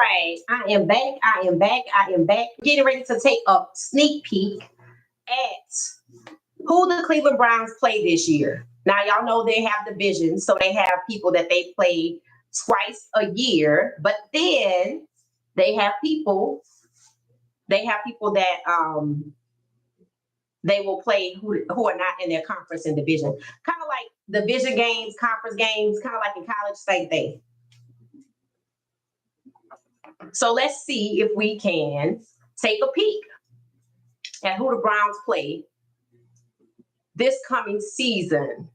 right, I am back. I am back. I am back. Getting ready to take a sneak peek at who the Cleveland Browns play this year. Now, y'all know they have divisions, so they have people that they play twice a year, but then they have people. They have people that they will play who are not in their conference and division. Kind of like division games, conference games, kind of like in college, same thing. So let's see if we can take a peek at who the Browns play this coming season.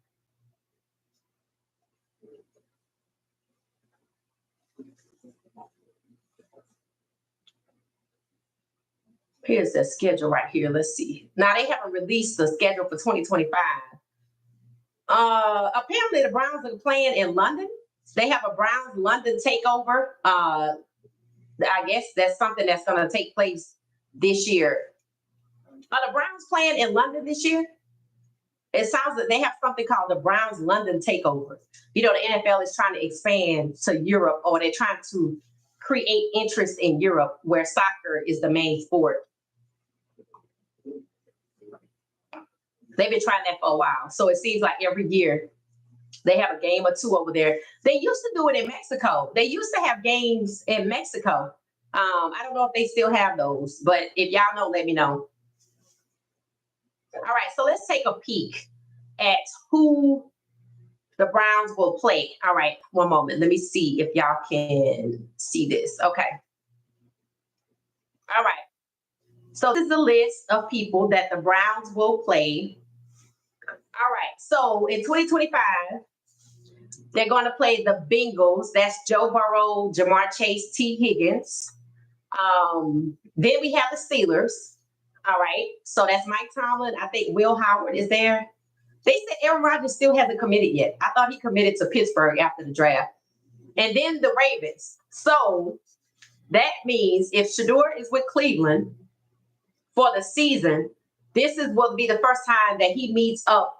Here's the schedule right here. Let's see. Now, they haven't released the schedule for 2025. Apparently, the Browns are playing in London. They have a Browns London takeover. I guess that's something that's going to take place this year. Are the Browns playing in London this year? It sounds like they have something called the Browns London takeover. You know, the NFL is trying to expand to Europe, or they're trying to create interest in Europe where soccer is the main sport. They've been trying that for a while. So it seems like every year they have a game or two over there. They used to do it in Mexico. They used to have games in Mexico. I don't know if they still have those, but if y'all know, let me know. All right, so let's take a peek at who the Browns will play. All right, one moment. Let me see if y'all can see this. Okay. All right. So this is the list of people that the Browns will play. All right. So in 2025, they're going to play the Bengals. That's Joe Burrow, Jamar Chase, T. Higgins. Then we have the Steelers. All right. So that's Mike Tomlin. I think Will Howard is there. They said Aaron Rodgers still hasn't committed yet. I thought he committed to Pittsburgh after the draft. And then the Ravens. So that means if Shedeur is with Cleveland for the season, this will be the first time that he meets up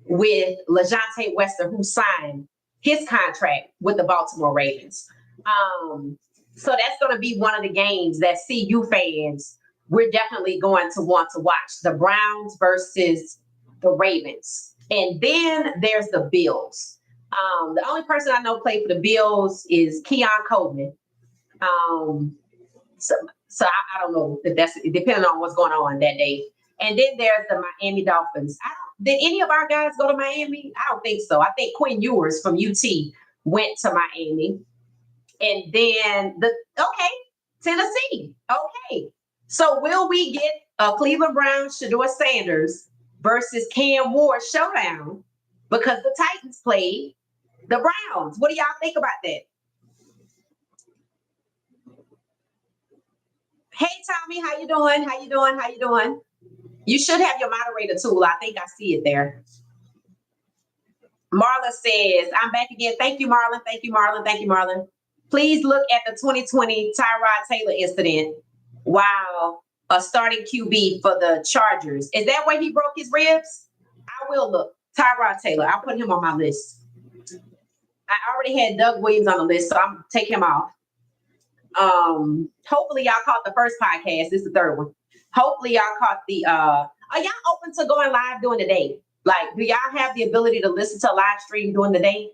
with LaJohntay Wester, who signed his contract with the Baltimore Ravens. So that's going to be one of the games that CU fans, we're definitely going to want to watch. The Browns versus the Ravens. And then there's the Bills. The only person I know played for the Bills is Keon Coleman. So I don't know if that's depending on what's going on that day. And then there's the Miami Dolphins. Did any of our guys go to Miami? I don't think so. I think Quinn Ewers from UT went to Miami. And then Tennessee. Okay. So will we get a Cleveland Browns Shedeur Sanders versus Cam Ward showdown because the Titans played the Browns? What do y'all think about that? Hey, Tommy, how you doing? How you doing? How you doing? You should have your moderator tool. I think I see it there. Marla says, I'm back again. Thank you, Marlon. Thank you, Marlon. Thank you, Marlon. Please look at the 2020 Tyrod Taylor incident. Wow. A starting QB for the Chargers. Is that where he broke his ribs? I will look. Tyrod Taylor. I'll put him on my list. I already had Doug Williams on the list, so I'm taking him off. Hopefully y'all caught the first podcast. This is the third one. Hopefully y'all caught the are y'all open to going live during the day? Like, do y'all have the ability to listen to a live stream during the day?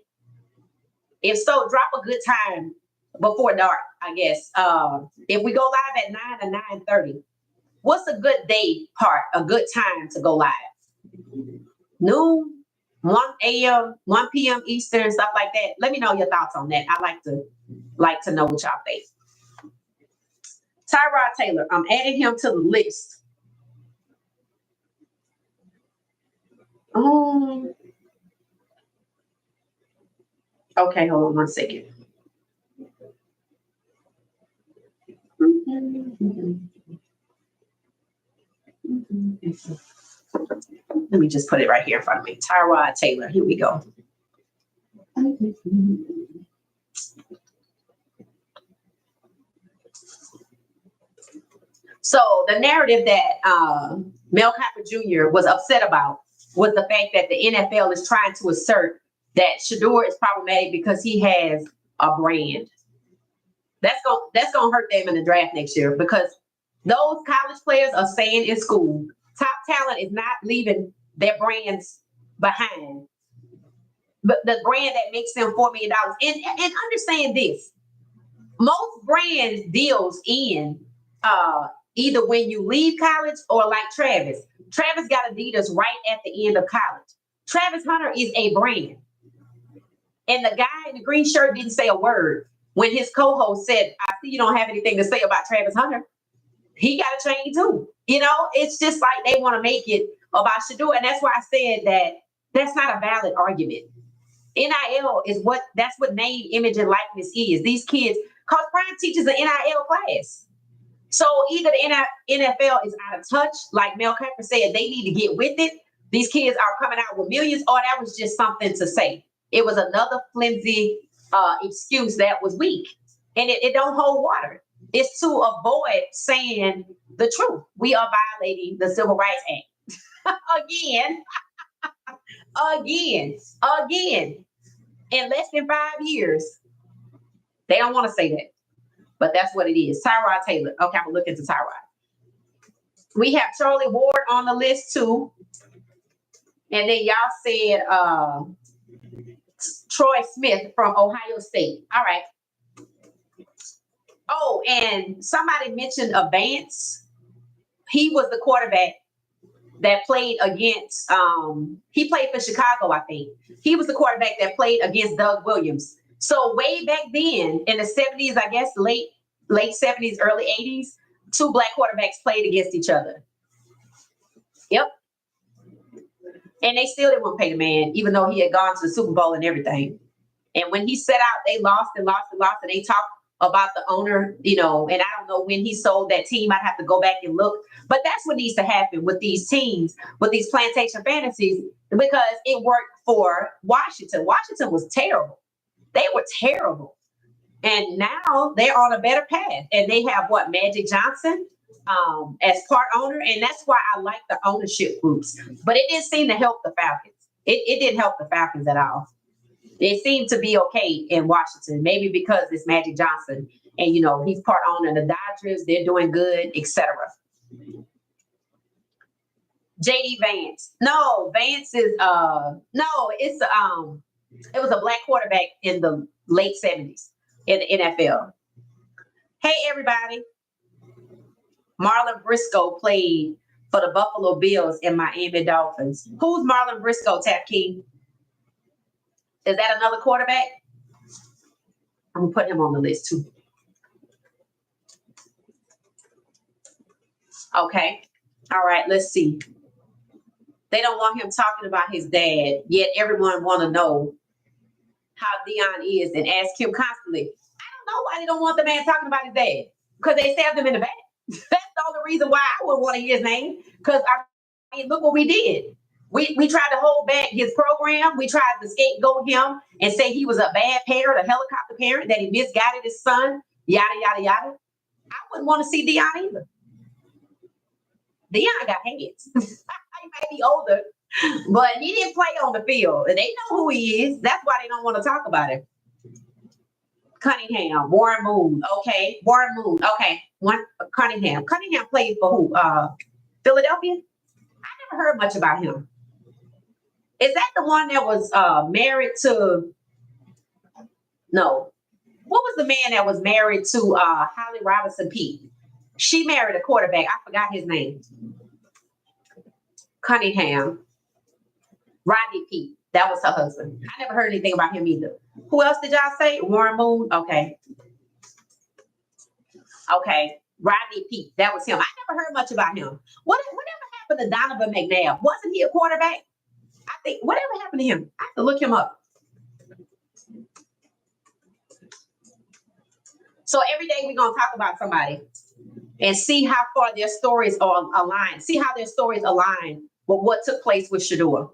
If so, drop a good time before dark, I guess. If we go live at 9 or 9:30, what's a good day part, a good time to go live? Noon, 1 a.m., 1 p.m. Eastern, stuff like that. Let me know your thoughts on that. I like to know what y'all think. Tyrod Taylor, I'm adding him to the list. Okay, hold on one second. Let me just put it right here in front of me. Tyrod Taylor. Here we go. So the narrative that Mel Kiper Jr. was upset about was the fact that the NFL is trying to assert that Shedeur is problematic because he has a brand. That's gonna hurt them in the draft next year because those college players are staying in school. Top talent is not leaving their brands behind, but the brand that makes them $4 million. And understand this: most brands deals in either when you leave college or like Travis. Travis got Adidas right at the end of college. Travis Hunter is a brand. And the guy in the green shirt didn't say a word when his co-host said, I see you don't have anything to say about Travis Hunter. He got a chain too. You know, it's just like they want to make it about Shedeur. And that's why I said that that's not a valid argument. NIL is that's what name, image, and likeness is. These kids, because Prime teaches an NIL class. So either the NFL is out of touch, like Mel Kiper said, they need to get with it. These kids are coming out with millions, or that was just something to say. It was another flimsy excuse that was weak, and it don't hold water. It's to avoid saying the truth. We are violating the Civil Rights Act again. In less than 5 years, they don't want to say that, but that's what it is. Tyrod Taylor. Okay, I'm gonna look into Tyrod. We have Charlie Ward on the list too, and then y'all said Troy Smith from Ohio State. All right. Oh, and somebody mentioned Vance. He was the quarterback that played against, he played for Chicago, I think. He was the quarterback that played against Doug Williams. So way back then in the 70s, I guess late 70s, early 80s, two black quarterbacks played against each other. Yep. And they still didn't want to pay the man, even though he had gone to the Super Bowl and everything. And when he set out, they lost. And they talked about the owner, you know, and I don't know when he sold that team. I'd have to go back and look. But that's what needs to happen with these teams, with these plantation fantasies, because it worked for Washington. Washington was terrible. They were terrible. And now they're on a better path. And they have Magic Johnson as part owner. And that's why I like the ownership groups. But it didn't seem to help the Falcons. It didn't help the Falcons at all. It seemed to be okay in Washington, maybe because it's Magic Johnson and, you know, he's part owner of the Dodgers. They're doing good, etc. JD Vance. No, Vance is, it was a black quarterback in the late 70s in the NFL. Hey, everybody. Marlon Briscoe played for the Buffalo Bills and Miami Dolphins. Who's Marlon Briscoe, Tap King? Is that another quarterback? I'm going to put him on the list too. Okay. All right. Let's see. They don't want him talking about his dad, yet everyone want to know how Dion is and ask him constantly. I don't know why they don't want the man talking about his dad, because they stabbed him in the back. That's the only reason why I wouldn't want to hear his name, because I mean, look what we did. We tried to hold back his program. We tried to scapegoat him and say he was a bad parent, a helicopter parent, that he misguided his son, yada, yada, yada. I wouldn't want to see Dion either. Dion got hands. He might be older, but he didn't play on the field. And they know who he is. That's why they don't want to talk about him. Cunningham, Warren Moon. Okay, Warren Moon. Okay, Cunningham. Cunningham played for who? Philadelphia? I never heard much about him. Is that the one that was married to? No. What was the man that was married to Holly Robinson Pete? She married a quarterback. I forgot his name. Cunningham. Rodney Pete. That was her husband. I never heard anything about him either. Who else did y'all say? Warren Moon? Okay. Okay. Rodney Pete. That was him. I never heard much about him. Whatever happened to Donovan McNair? Wasn't he a quarterback? I think whatever happened to him? I have to look him up. So every day we're going to talk about somebody and see how far their stories are aligned. See how their stories align with what took place with Shedeur.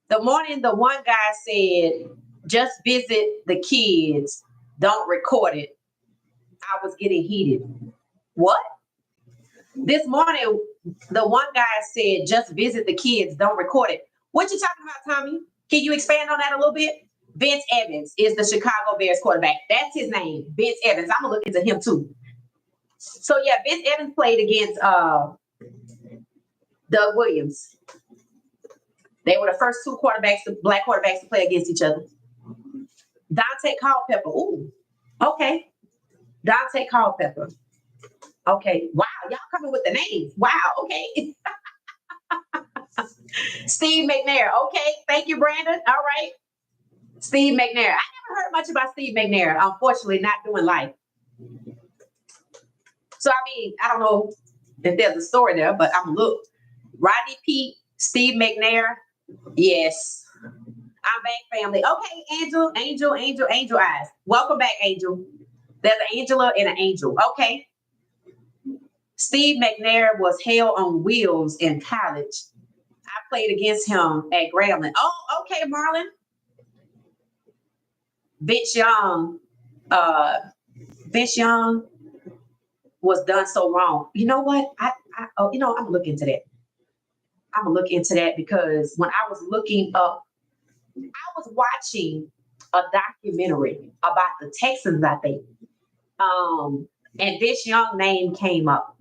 The morning, the one guy said, just visit the kids, don't record it. I was getting heated. What? This morning, the one guy said, just visit the kids, don't record it. What you talking about, Tommy? Can you expand on that a little bit? Vince Evans is the Chicago Bears quarterback. That's his name, Vince Evans. I'm gonna look into him too. So yeah, Vince Evans played against Doug Williams. They were the first two black quarterbacks to play against each other. Dante Culpepper. Ooh, okay. Dante Culpepper. Okay. Wow, y'all coming with the names. Wow, okay. Steve McNair. Okay, thank you, Brandon. All right. Steve McNair. I never heard much about Steve McNair, unfortunately, not doing life. So, I mean, I don't know if there's a story there, but I'm going to look. Rodney Pete, Steve McNair. Yes. I'm back, family. Okay, Angel Eyes. Welcome back, Angel. There's an Angela and an Angel. Okay. Steve McNair was hell on wheels in college. I played against him at Grambling. Oh, okay, Marlon. Vince Young was done so wrong. You know what? I'm gonna look into that. I'm gonna look into that because when I was looking up, I was watching a documentary about the Texans, I think. And Vince Young name came up.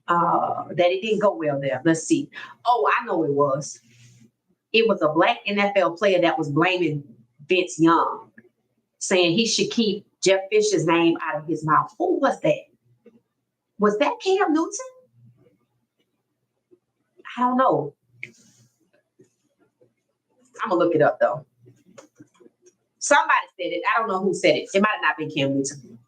That it didn't go well there. Let's see. Oh, I know it was. It was a black NFL player that was blaming Vince Young, saying he should keep Jeff Fisher's name out of his mouth. Who was that? Was that Cam Newton? I don't know. I'm going to look it up, though. Somebody said it. I don't know who said it. It might have not been Cam Newton.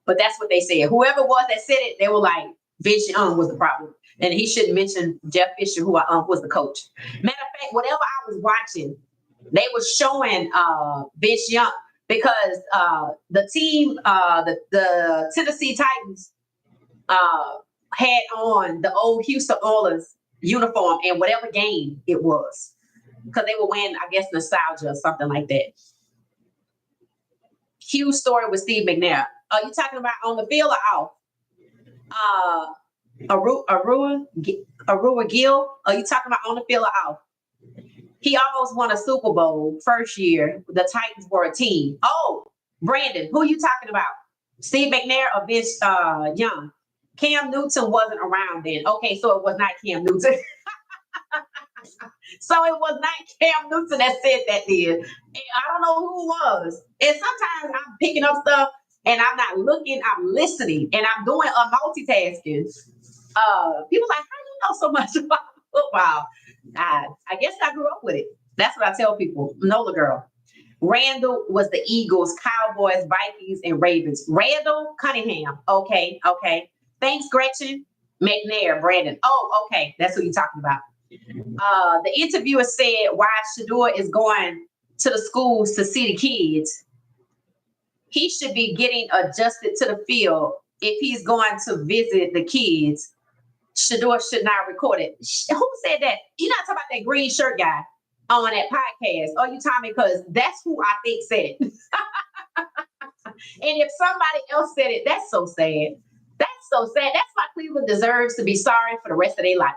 But that's what they said. Whoever it was that said it, they were like, Vince Young was the problem. And he shouldn't mention Jeff Fisher, who was the coach. Matter of fact, whatever I was watching, they were showing Vince Young because the team, the Tennessee Titans, had on the old Houston Oilers uniform in whatever game it was. Because they were wearing, I guess, nostalgia or something like that. Huge story with Steve McNair. Are you talking about on the field or off? Arua Gill? Are you talking about on the field or off? He almost won a Super Bowl first year. The Titans were a team. Oh, Brandon, who are you talking about? Steve McNair or Vince Young? Cam Newton wasn't around then. Okay, so it was not Cam Newton. So it was not Cam Newton that said that then. And I don't know who it was. And sometimes I'm picking up stuff and I'm not looking, I'm listening, and I'm doing a multitasking. People like, how do you know so much about football? I guess I grew up with it. That's what I tell people. Nola girl. Randall was the Eagles, Cowboys, Vikings, and Ravens. Randall Cunningham. Okay. Thanks, Gretchen. McNair, Brandon. Oh, okay. That's what you're talking about. The interviewer said why Shedeur is going to the schools to see the kids. He should be getting adjusted to the field. If he's going to visit the kids, Shedeur should not record it. Who said that? You're not talking about that green shirt guy on that podcast. Oh, you talking because that's who I think said it. And if somebody else said it, that's so sad. That's so sad. That's why Cleveland deserves to be sorry for the rest of their life.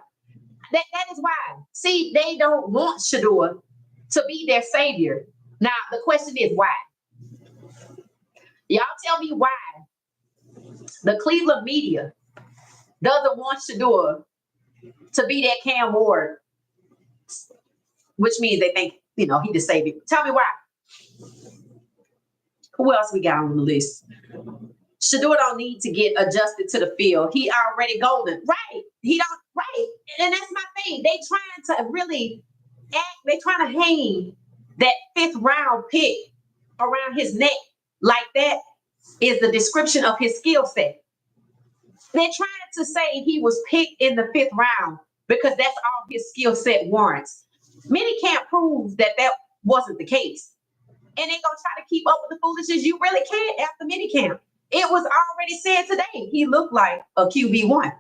That is why. See, they don't want Shedeur to be their savior. Now, the question is why? Y'all tell me why the Cleveland media doesn't want Shedeur to be that Cam Ward, which means they think, he the savior. Tell me why. Who else we got on the list? Shedeur don't need to get adjusted to the field. He already golden. Right. He don't, right. And that's my thing. They trying to really they trying to hang that 5th round pick around his neck like that is the description of his skill set. They're trying to say he was picked in the 5th round because that's all his skill set warrants. Many can't prove that wasn't the case. And they're going to try to keep up with the foolishness. You really can't after minicamp. It was already said today. He looked like a QB1.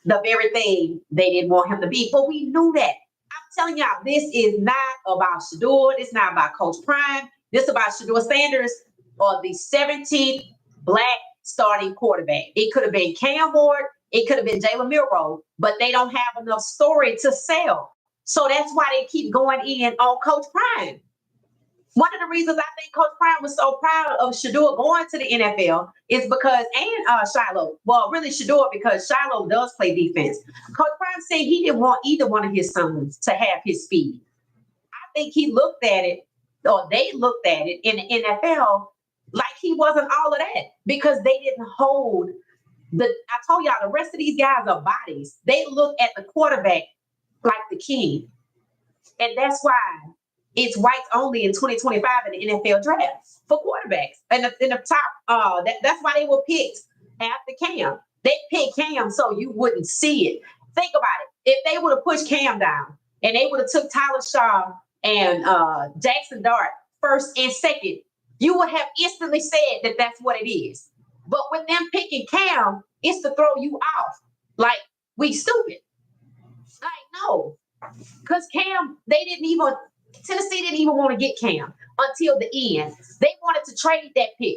The very thing they didn't want him to be. But we knew that. I'm telling y'all, this is not about Shedeur. This is not about Coach Prime. This is about Shedeur Sanders or the 17th black starting quarterback. It could have been Cam Ward. It could have been Jalen Milroe. But they don't have enough story to sell. So that's why they keep going in on Coach Prime. One of the reasons I think Coach Prime was so proud of Shedeur going to the NFL is because, and Shiloh, well, really Shedeur, because Shiloh does play defense. Coach Prime said he didn't want either one of his sons to have his speed. I think he looked at it, or they looked at it in the NFL like he wasn't all of that, because they didn't hold I told y'all, the rest of these guys are bodies. They look at the quarterback like the king. And that's why it's whites only in 2025 in the NFL draft for quarterbacks. And in the top, that's why they were picked after Cam. They picked Cam so you wouldn't see it. Think about it. If they would have pushed Cam down and they would have took Tyler Shaw and Jackson Dart first and second, you would have instantly said that that's what it is. But with them picking Cam, it's to throw you off. Like, we stupid. Like, no. Because Cam, Tennessee didn't even want to get Cam until the end. They wanted to trade that pick.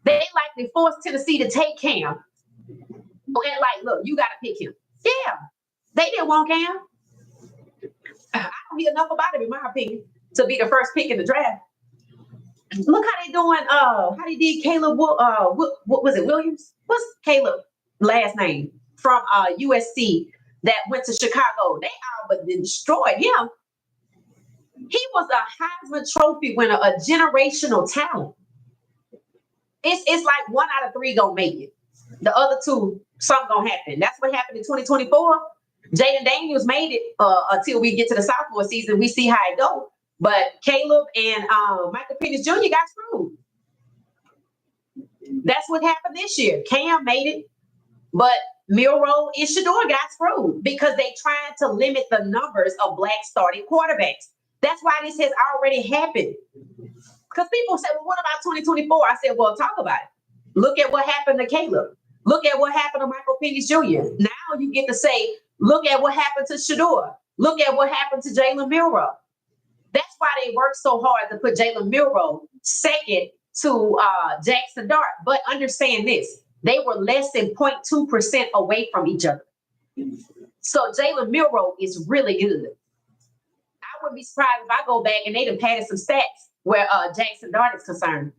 They likely forced Tennessee to take Cam. And like, look, you got to pick him. Yeah. They didn't want Cam. I don't hear enough about him, in my opinion, to be the first pick in the draft. Look how they doing. How they did Caleb. What was it? Williams. What's Caleb last name from USC that went to Chicago? They all but destroyed him. He was a Heisman Trophy winner, a generational talent. It's like 1 out of 3 gonna make it. The other 2, something gonna happen. That's what happened in 2024. Jaden Daniels made it until we get to the sophomore season. We see how it goes. But Caleb and Michael Penix Jr. got screwed. That's what happened this year. Cam made it, but Milroe and Shedeur got screwed because they tried to limit the numbers of black starting quarterbacks. That's why this has already happened. Because people say, well, what about 2024? I said, well, talk about it. Look at what happened to Caleb. Look at what happened to Michael Penix Jr. Now you get to say, look at what happened to Shedeur. Look at what happened to Jalen Milroe. That's why they worked so hard to put Jalen Milroe second to Jackson Dart. But understand this, they were less than 0.2% away from each other. So Jalen Milroe is really good. I wouldn't be surprised if I go back and they done padded some stats where Jackson Dart is concerned.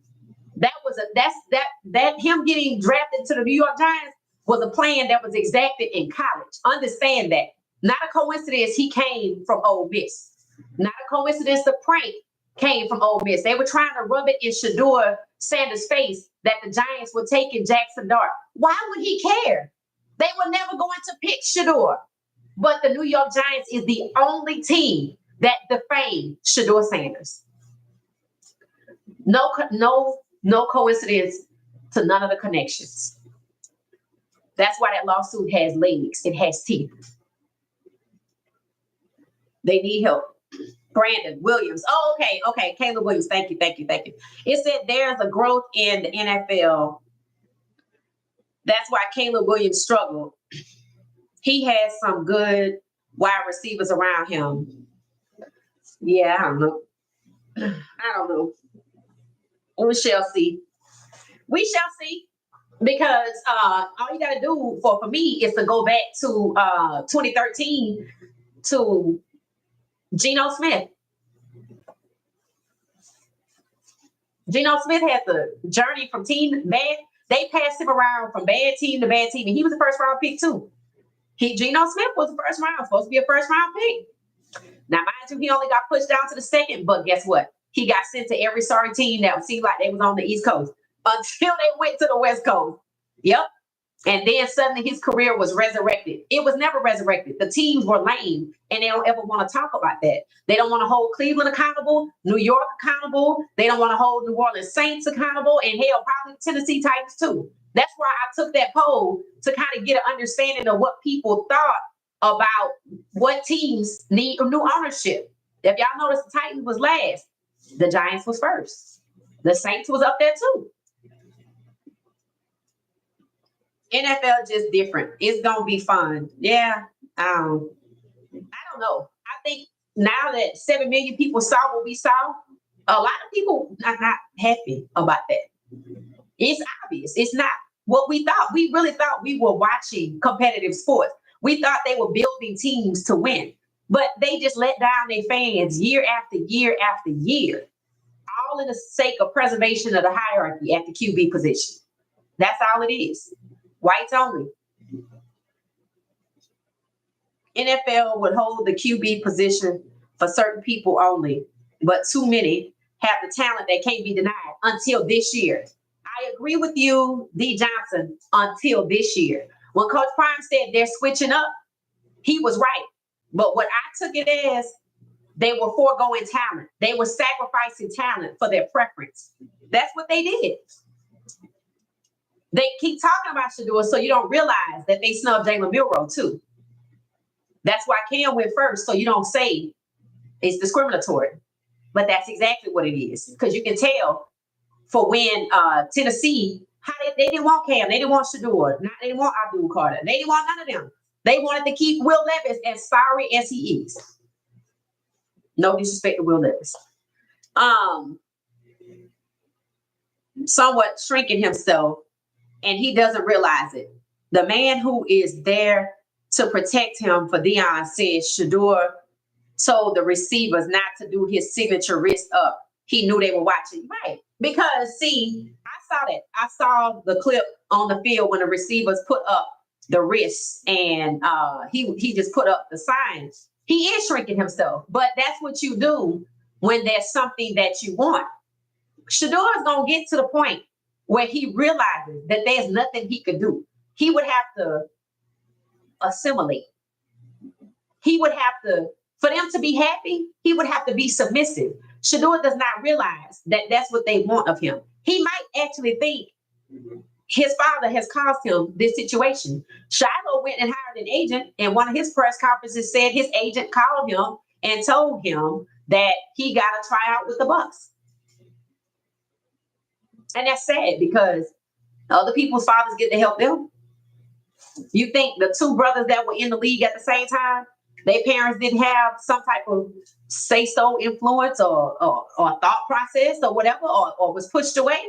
That him getting drafted to the New York Giants was a plan that was exacted in college. Understand that. Not a coincidence he came from Ole Miss. Not a coincidence the prank came from Ole Miss. They were trying to rub it in Shedeur Sanders' face that the Giants were taking Jackson Dart. Why would he care? They were never going to pick Shedeur. But the New York Giants is the only team that defamed Shedeur Sanders. No coincidence to none of the connections. That's why that lawsuit has legs. It has teeth. They need help. Brandon Williams. Oh, okay. Caleb Williams. Thank you. It said there's a growth in the NFL. That's why Caleb Williams struggled. He has some good wide receivers around him. Yeah, I don't know. We shall see. Because all you got to do for me is to go back to 2013 to Gino Smith. Gino Smith had the journey from team bad. They passed him around from bad team to bad team, and he was a first round pick too. Gino Smith was a first round, supposed to be a first round pick. Now, mind you, he only got pushed down to the second, but guess what? He got sent to every sorry team that seemed like they was on the East Coast until they went to the West Coast. Yep. And then suddenly his career was resurrected. It was never resurrected. The teams were lame, and they don't ever want to talk about that. They don't want to hold Cleveland accountable, New York accountable. They don't want to hold New Orleans Saints accountable, and hell, probably Tennessee Titans too. That's why I took that poll to kind of get an understanding of what people thought about what teams need new ownership. If y'all notice, the Titans was last. The Giants was first. The Saints was up there too. NFL just different. It's gonna be fun. Yeah. I don't know. I think now that 7 million people saw what we saw, a lot of people are not happy about that. It's obvious. It's not what we thought. We really thought we were watching competitive sports. We thought they were building teams to win. But they just let down their fans year after year after year, all in the sake of preservation of the hierarchy at the QB position. That's all it is. Whites only. NFL would hold the QB position for certain people only, but too many have the talent that can't be denied until this year. I agree with you, D. Johnson, until this year. When Coach Prime said they're switching up, he was right. But what I took it as, they were foregoing talent. They were sacrificing talent for their preference. That's what they did. They keep talking about Shedeur, so you don't realize that they snubbed Jalen Milroe too. That's why Cam went first, so you don't say it's discriminatory. But that's exactly what it is. Because you can tell for when Tennessee, how they didn't want Cam, they didn't want Shedeur, they didn't want Abdul Carter, they didn't want none of them. They wanted to keep Will Levis, as sorry as he is. No disrespect to Will Levis. Somewhat shrinking himself, and he doesn't realize it. The man who is there to protect him for Deion says Shedeur told the receivers not to do his signature wrist up. He knew they were watching. Right. Because, see, I saw that. I saw the clip on the field when the receivers put up the wrists, and he just put up the signs. He is shrinking himself, but that's what you do when there's something that you want. Shedeur is going to get to the point where he realizes that there's nothing he could do. He would have to assimilate. He would have to, for them to be happy, he would have to be submissive. Shedeur does not realize that that's what they want of him. He might actually think his father has caused him this situation. Shiloh went and hired an agent, and one of his press conferences said his agent called him and told him that he got to try out with the Bucs. And that's sad because other people's fathers get to help them. You think the two brothers that were in the league at the same time, their parents didn't have some type of say-so influence or thought process or whatever, or was pushed away?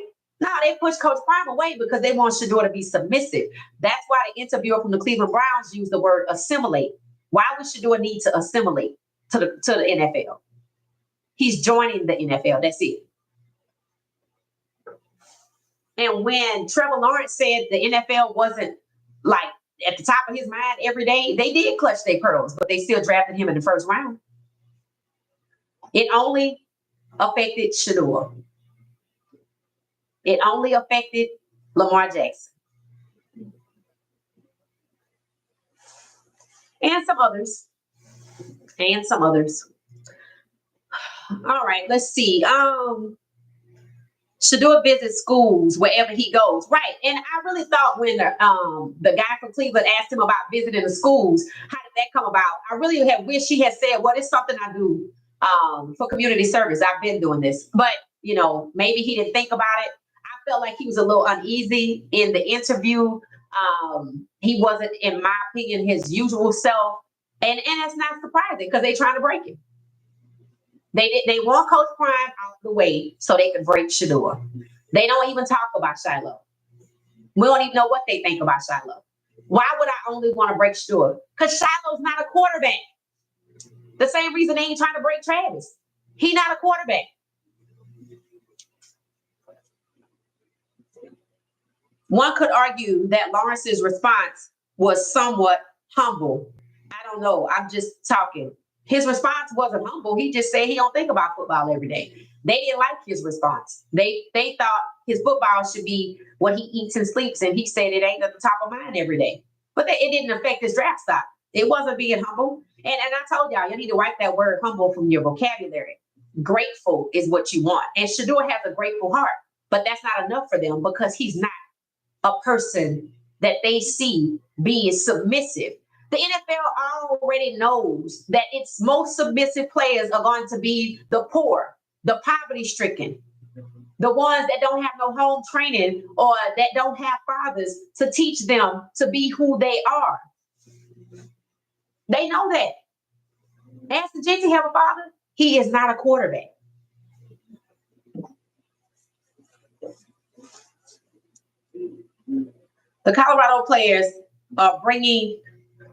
No, they pushed Coach Prime away because they want Shedeur to be submissive. That's why the interviewer from the Cleveland Browns used the word assimilate. Why would Shedeur need to assimilate to the NFL? He's joining the NFL. That's it. And when Trevor Lawrence said the NFL wasn't like at the top of his mind every day, they did clutch their pearls, but they still drafted him in the first round. It only affected Shedeur. It only affected Lamar Jackson. And some others. All right, let's see. Shedeur visits schools wherever he goes. Right. And I really thought when the guy from Cleveland asked him about visiting the schools, how did that come about? I really had wished he had said, well, it's something I do for community service. I've been doing this. But, maybe he didn't think about it. I felt like he was a little uneasy in the interview. He wasn't, in my opinion, his usual self. And that's not surprising because they're trying to break him. They want Coach Prime out the way so they can break Shedeur. They don't even talk about Shiloh. We don't even know what they think about Shiloh. Why would I only want to break Shedeur? Because Shiloh's not a quarterback. The same reason they ain't trying to break Travis. He's not a quarterback. One could argue that Lawrence's response was somewhat humble. I don't know. I'm just talking. His response wasn't humble. He just said he don't think about football every day. They didn't like his response. They thought his football should be what he eats and sleeps, and he said it ain't at the top of mind every day. But it didn't affect his draft stock. It wasn't being humble. And I told y'all, you need to wipe that word humble from your vocabulary. Grateful is what you want. And Shedeur has a grateful heart, but that's not enough for them because he's not a person that they see being submissive. The NFL already knows that its most submissive players are going to be the poor, the poverty-stricken, the ones that don't have no home training or that don't have fathers to teach them to be who they are. They know that. Ask the Jinty have a father? He is not a quarterback. The Colorado players are bringing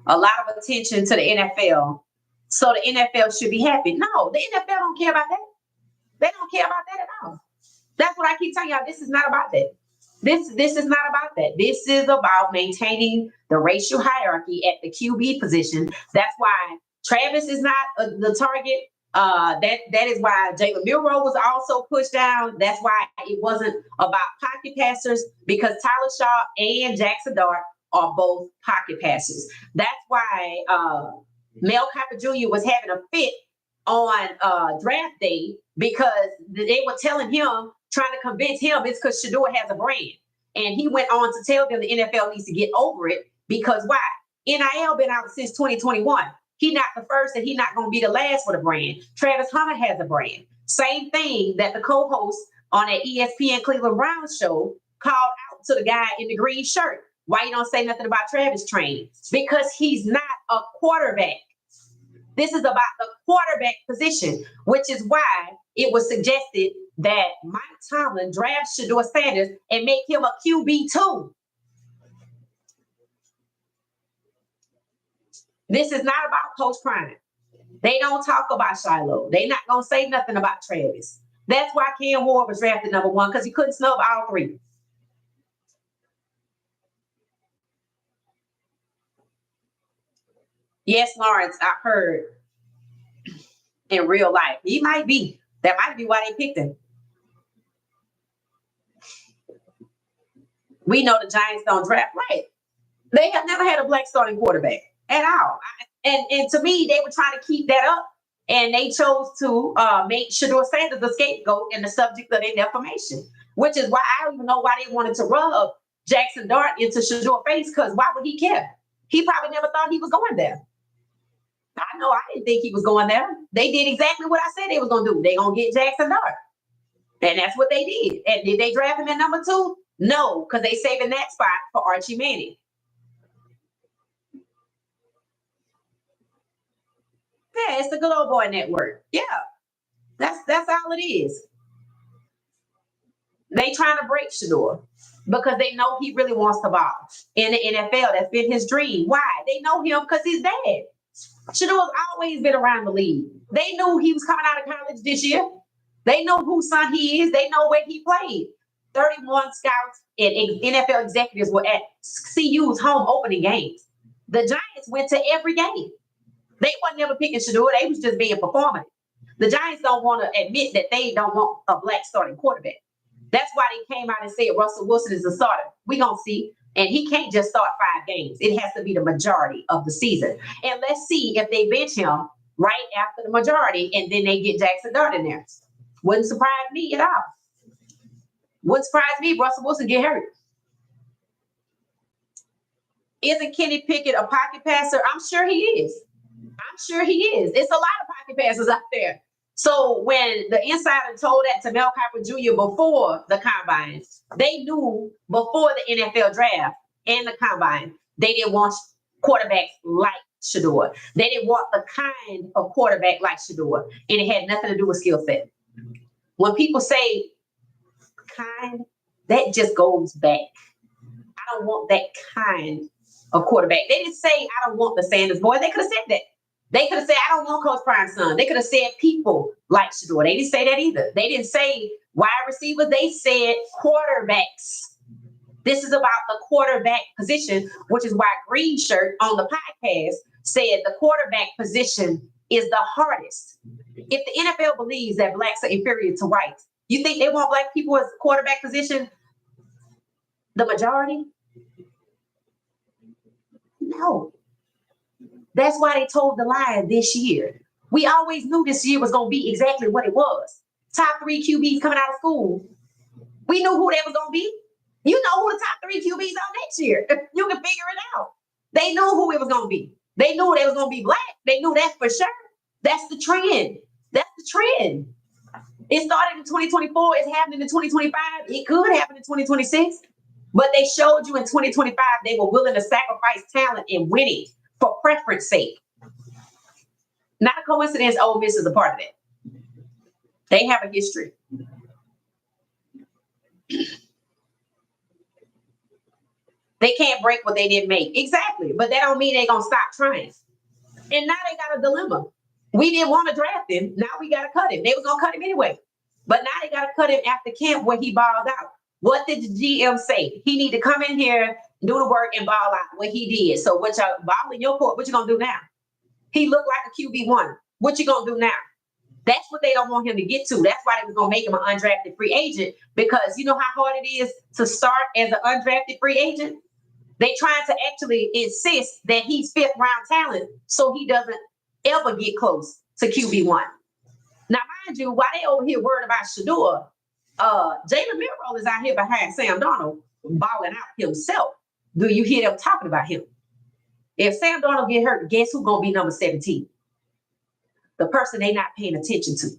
a lot of attention to the NFL So the NFL should be happy. No, the NFL don't care about that. They don't care about that at all. That's what I keep telling y'all. This is not about that. This is not about that. This is about maintaining the racial hierarchy at the QB position. That's why Travis is not the target. That is why Jalen Milroe was also pushed down. That's why it wasn't about pocket passers, because Tyler Shaw and Jackson Dart are both pocket passers. That's why Mel Kiper Jr. was having a fit on draft day, because they were telling him, trying to convince him it's because Shedeur has a brand. And he went on to tell them the NFL needs to get over it, because why? NIL been out since 2021. He not the first and he not going to be the last with a brand. Travis Hunter has a brand. Same thing that the co-host on that ESPN Cleveland Browns show called out to the guy in the green shirt. Why you don't say nothing about Travis training? Because he's not a quarterback. This is about the quarterback position, which is why it was suggested that Mike Tomlin draft Shedeur Sanders and make him a QB2. This is not about Coach Prime. They don't talk about Shiloh. They not going to say nothing about Travis. That's why Cam Ward was drafted number 1, because he couldn't snub all 3. Yes, Lawrence, I heard in real life. He might be. That might be why they picked him. We know the Giants don't draft right. They have never had a black starting quarterback at all. And to me, they were trying to keep that up. And they chose to make Shedeur Sanders the scapegoat and the subject of their defamation, which is why I don't even know why they wanted to rub Jackson Dart into Shedeur's face, because why would he care? He probably never thought he was going there. I know I didn't think he was going there. They did exactly what I said they was going to do. They're going to get Jackson Dart. And that's what they did. And did they draft him at number 2? No, because they saving that spot for Archie Manning. Yeah, it's the Good Old Boy Network. Yeah, that's all it is. They trying to break Shedeur because they know he really wants to ball in the NFL. That's been his dream. Why? They know him because he's dad. Shedeur's always been around the league. They knew he was coming out of college this year. They know whose son he is. They know where he played. 31 scouts and NFL executives were at CU's home opening games. The Giants went to every game. They wasn't never picking Shedeur. They was just being performative. The Giants don't want to admit that they don't want a black starting quarterback. That's why they came out and said Russell Wilson is the starter. We're going to see. And he can't just start 5 games. It has to be the majority of the season. And let's see if they bench him right after the majority and then they get Jackson Dart in there. Wouldn't surprise me at all. Wouldn't surprise me if Russell Wilson get hurt. Isn't Kenny Pickett a pocket passer? I'm sure he is. I'm sure he is. It's a lot of pocket passers out there. So when the insider told that to Mel Kiper Jr. before the combine, they knew before the NFL draft and the combine, they didn't want quarterbacks like Shedeur. They didn't want the kind of quarterback like Shedeur. And it had nothing to do with skill set. When people say kind, that just goes back. I don't want that kind of quarterback. They didn't say, I don't want the Sanders boy. They could have said that. They could have said, I don't want Coach Prime's son. They could have said people like Shedeur. They didn't say that either. They didn't say wide receivers. They said quarterbacks. This is about the quarterback position, which is why Green Shirt on the podcast said the quarterback position is the hardest. If the NFL believes that blacks are inferior to whites, you think they want black people as quarterback position the majority? No. That's why they told the lie this year. We always knew this year was going to be exactly what it was. Top 3 QBs coming out of school. We knew who they was going to be. You know who the top 3 QBs are next year. You can figure it out. They knew who it was going to be. They knew they was going to be black. They knew that for sure. That's the trend. That's the trend. It started in 2024. It's happening in 2025. It could happen in 2026. But they showed you in 2025 they were willing to sacrifice talent and winning for preference sake. Not a coincidence Ole Miss is a part of it. They have a history. They can't break what they didn't make. Exactly. But that don't mean they're going to stop trying. And now they got a dilemma. We didn't want to draft him. Now we got to cut him. They was going to cut him anyway. But now they got to cut him after camp where he balled out. What did the GM say? He need to come in here, do the work, and ball out. What he did. So what y'all ball in your court, what you going to do now? He looked like a QB1. What you going to do now? That's what they don't want him to get to. That's why they was going to make him an undrafted free agent, because you know how hard it is to start as an undrafted free agent? They trying to actually insist that he's fifth round talent so he doesn't ever get close to QB1. Now, mind you, while they over here worried about Shedeur, Jalen Milroe is out here behind Sam Darnold balling out himself. Do you hear them talking about him? If Sam Darnold get hurt, guess who's going to be number 17? The person they not paying attention to.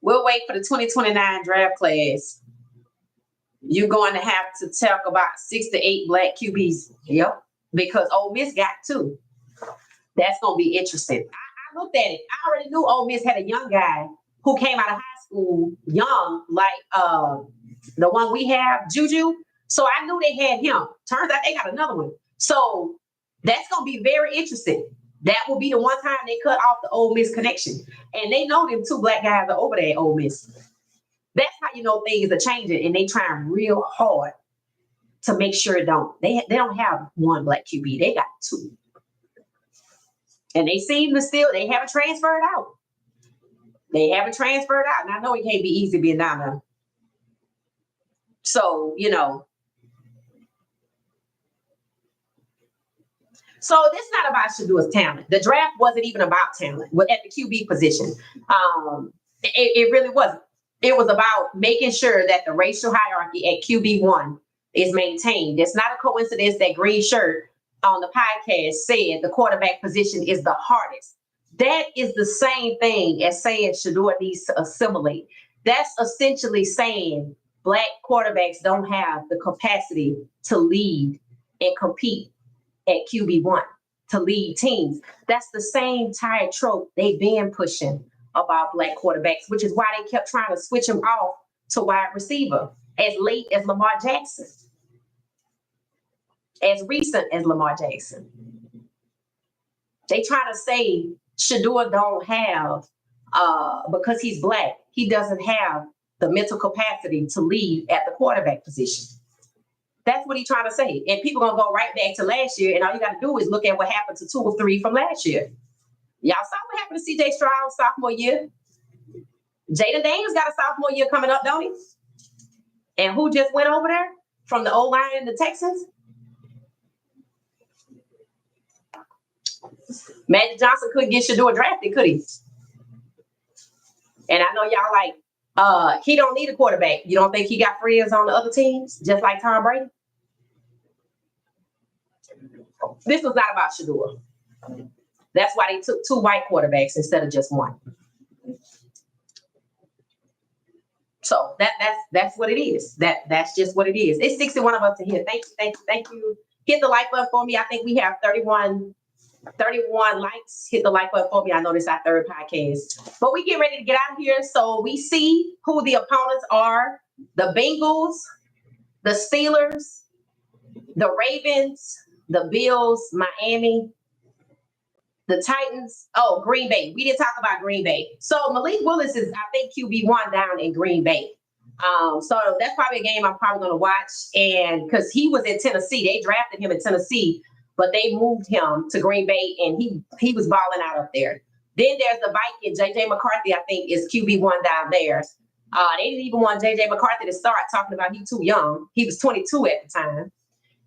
We'll wait for the 2029 draft class. You're going to have to talk about 6 to 8 black QBs. Yep. Because Ole Miss got 2. That's going to be interesting. I looked at it. I already knew Ole Miss had a young guy who came out of high school young, like the one we have, Juju. So I knew they had him. Turns out they got another one. So that's going to be very interesting. That will be the one time they cut off the Ole Miss connection. And they know them 2 black guys are over there at Ole Miss. That's how you know things are changing, and they trying real hard to make sure it don't. They don't have 1 black QB. They got 2. And they seem to still, they haven't transferred out. They haven't transferred out. And I know it can't be easy being down there. So, you know. So this is not about Shedeur's talent. The draft wasn't even about talent at the QB position. It really wasn't. It was about making sure that the racial hierarchy at QB1 is maintained. It's not a coincidence that Green Shirt on the podcast said the quarterback position is the hardest. That is the same thing as saying Shedeur needs to assimilate. That's essentially saying black quarterbacks don't have the capacity to lead and compete at QB1, to lead teams. That's the same tired trope they've been pushing about black quarterbacks, which is why they kept trying to switch them off to wide receiver as late as Lamar Jackson, as recent as Lamar Jackson. They try to say Shedeur don't have, because he's black, he doesn't have the mental capacity to lead at the quarterback position. That's what he's trying to say. And people going to go right back to last year, and all you got to do is look at what happened to 2 or 3 from last year. Y'all saw what happened to C.J. Stroud's sophomore year. Jaden Daniels got a sophomore year coming up, don't he? And who just went over there from the O-line in the Texans? Magic Johnson couldn't get Shedeur drafted, could he? And I know y'all like, he don't need a quarterback. You don't think he got friends on the other teams, just like Tom Brady? This was not about Shedeur. That's why they took 2 white quarterbacks instead of just 1. So that's what it is. That's just what it is. It's 61 of us in here. Thank you. Hit the like button for me. I think we have 31 likes. Hit the like button for me. I know this is our 3rd podcast. But we get ready to get out of here. So we see who the opponents are. The Bengals, the Steelers, the Ravens, the Bills, Miami, the Titans. Oh, Green Bay. We didn't talk about Green Bay. So Malik Willis is, I think, QB1 down in Green Bay. So that's probably a game I'm probably going to watch. And because he was in Tennessee, they drafted him in Tennessee, but they moved him to Green Bay, and he was balling out up there. Then there's the Vikings. J.J. McCarthy, I think, is QB1 down there. They didn't even want J.J. McCarthy to start, talking about he's too young. He was 22 at the time.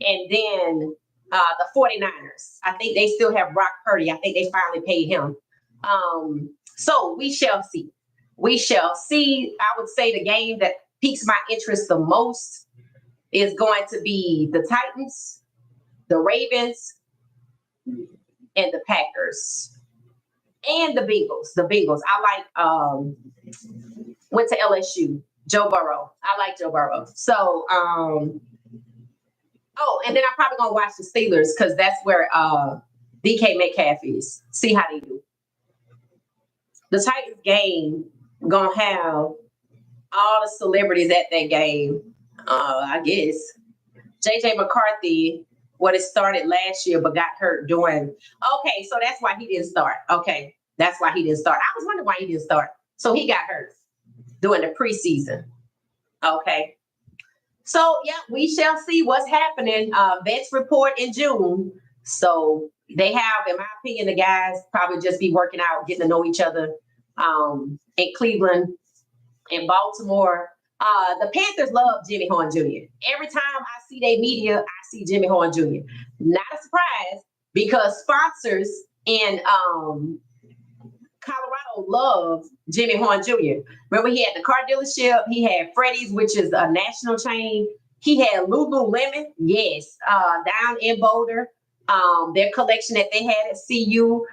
And then the 49ers. I think they still have Brock Purdy. I think they finally paid him. So we shall see. We shall see. I would say the game that piques my interest the most is going to be the Titans, the Ravens, and the Packers. And the Bengals. The Bengals. I like went to LSU. Joe Burrow. I like Joe Burrow. So, oh, and then I'm probably gonna watch the Steelers because that's where DK Metcalf is. See how they do. The Titans game gonna have all the celebrities at that game. I guess JJ McCarthy, what it started last year but got hurt doing. Okay, so that's why he didn't start. Okay, that's why he didn't start. I was wondering why he didn't start. So he got hurt during the preseason. Okay. So yeah, we shall see what's happening. Vets report in June. So they have, in my opinion, the guys probably just be working out, getting to know each other. In Cleveland, in Baltimore. The Panthers love Jimmy Horn Jr. Every time I see their media, I see Jimmy Horn Jr. Not a surprise because sponsors in Colorado love Jimmy Horn Jr. Remember, he had the car dealership. He had Freddy's, which is a national chain. He had Lululemon, yes, down in Boulder. Their collection that they had at CU.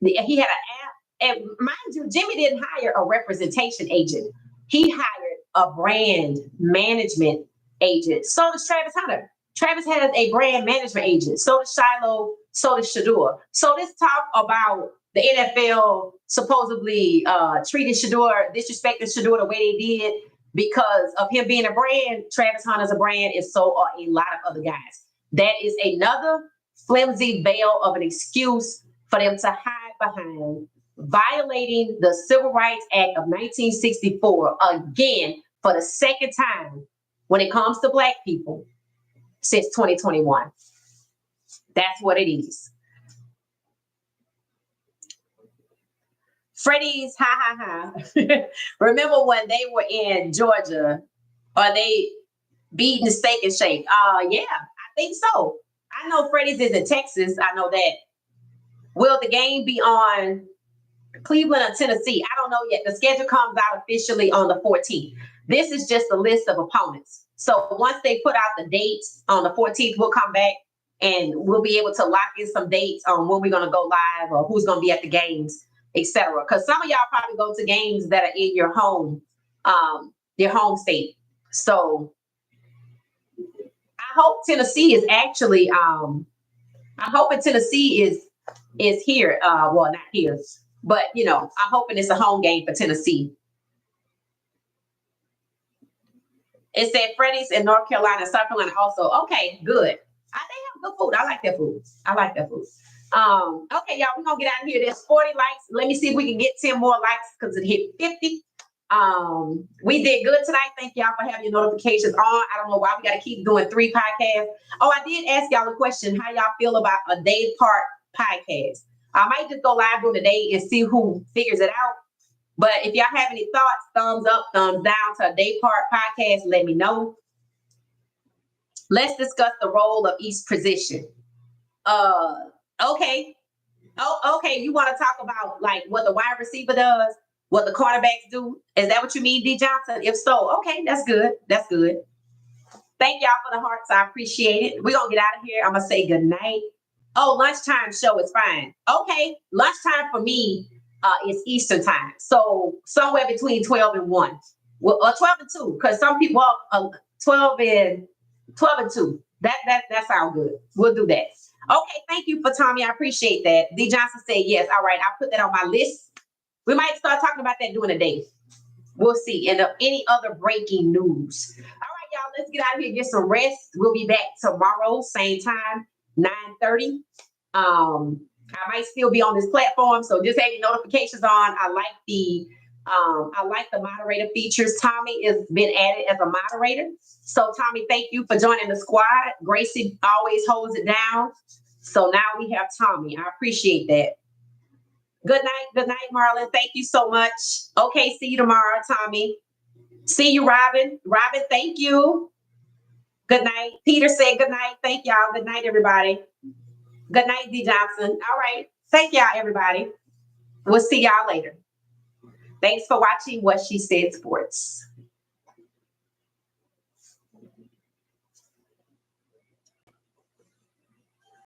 He had an app. And mind you, Jimmy didn't hire a representation agent. He hired a brand management agent. So does Travis Hunter. Travis has a brand management agent. So does Shiloh. So does Shedeur. So this talk about the NFL supposedly treating Shedeur, disrespecting Shedeur the way they did because of him being a brand. Travis Hunter's a brand, and so are a lot of other guys. That is another flimsy veil of an excuse for them to hide behind violating the Civil Rights Act of 1964 again for the second time when it comes to Black people since 2021. That's what it is. Freddy's, ha ha ha. Remember when they were in Georgia, or they beating Steak and Shake? Yeah, I think so. I know Freddy's is in Texas. I know that. Will the game be on Cleveland or Tennessee? I don't know yet. The schedule comes out officially on the 14th. This is just a list of opponents. So once they put out the dates on the 14th, we'll come back and we'll be able to lock in some dates on when we're going to go live or who's going to be at the games, etc. Because some of y'all probably go to games that are in your home state. So I hope Tennessee is actually. I'm hoping Tennessee is here. Well, not here. But, I'm hoping it's a home game for Tennessee. It said Freddy's in North Carolina, South Carolina also. Okay, good. They have good food. I like their food. Okay, y'all, we're going to get out of here. There's 40 likes. Let me see if we can get 10 more likes because it hit 50. We did good tonight. Thank y'all for having your notifications on. I don't know why we got to keep doing 3 podcasts. Oh, I did ask y'all a question. How y'all feel about a day part podcast? I might just go live during the day and see who figures it out. But if y'all have any thoughts, thumbs up, thumbs down to a day part podcast, let me know. Let's discuss the role of each position. Okay. Oh, okay. You want to talk about like what the wide receiver does, what the cornerbacks do? Is that what you mean, D. Johnson? If so, okay, that's good. That's good. Thank y'all for the hearts. I appreciate it. We're going to get out of here. I'm going to say good night. Oh, lunchtime show is fine. Okay. Lunchtime for me is Eastern time. So somewhere between 12 and 1. Well, or 12 and 2, because some people, 12 and 2. That sounds good. We'll do that. Okay. Thank you for Tommy. I appreciate that. D. Johnson said yes. All right. I'll put that on my list. We might start talking about that during the day. We'll see. And any other breaking news. All right, y'all. Let's get out of here, get some rest. We'll be back tomorrow, same time. 9:30. I might still be on this platform, so just have your notifications on. I like the moderator features. Tommy has been added as a moderator. So Tommy, thank you for joining the squad. Gracie always holds it down. So now we have Tommy. I appreciate that. Good night, Marlon. Thank you so much. Okay, see you tomorrow, Tommy. See you, Robin. Robin, thank you. Good night. Peter said good night. Thank y'all. Good night, everybody. Good night, D. Johnson. All right. Thank y'all, everybody. We'll see y'all later. Thanks for watching What She Said Sports.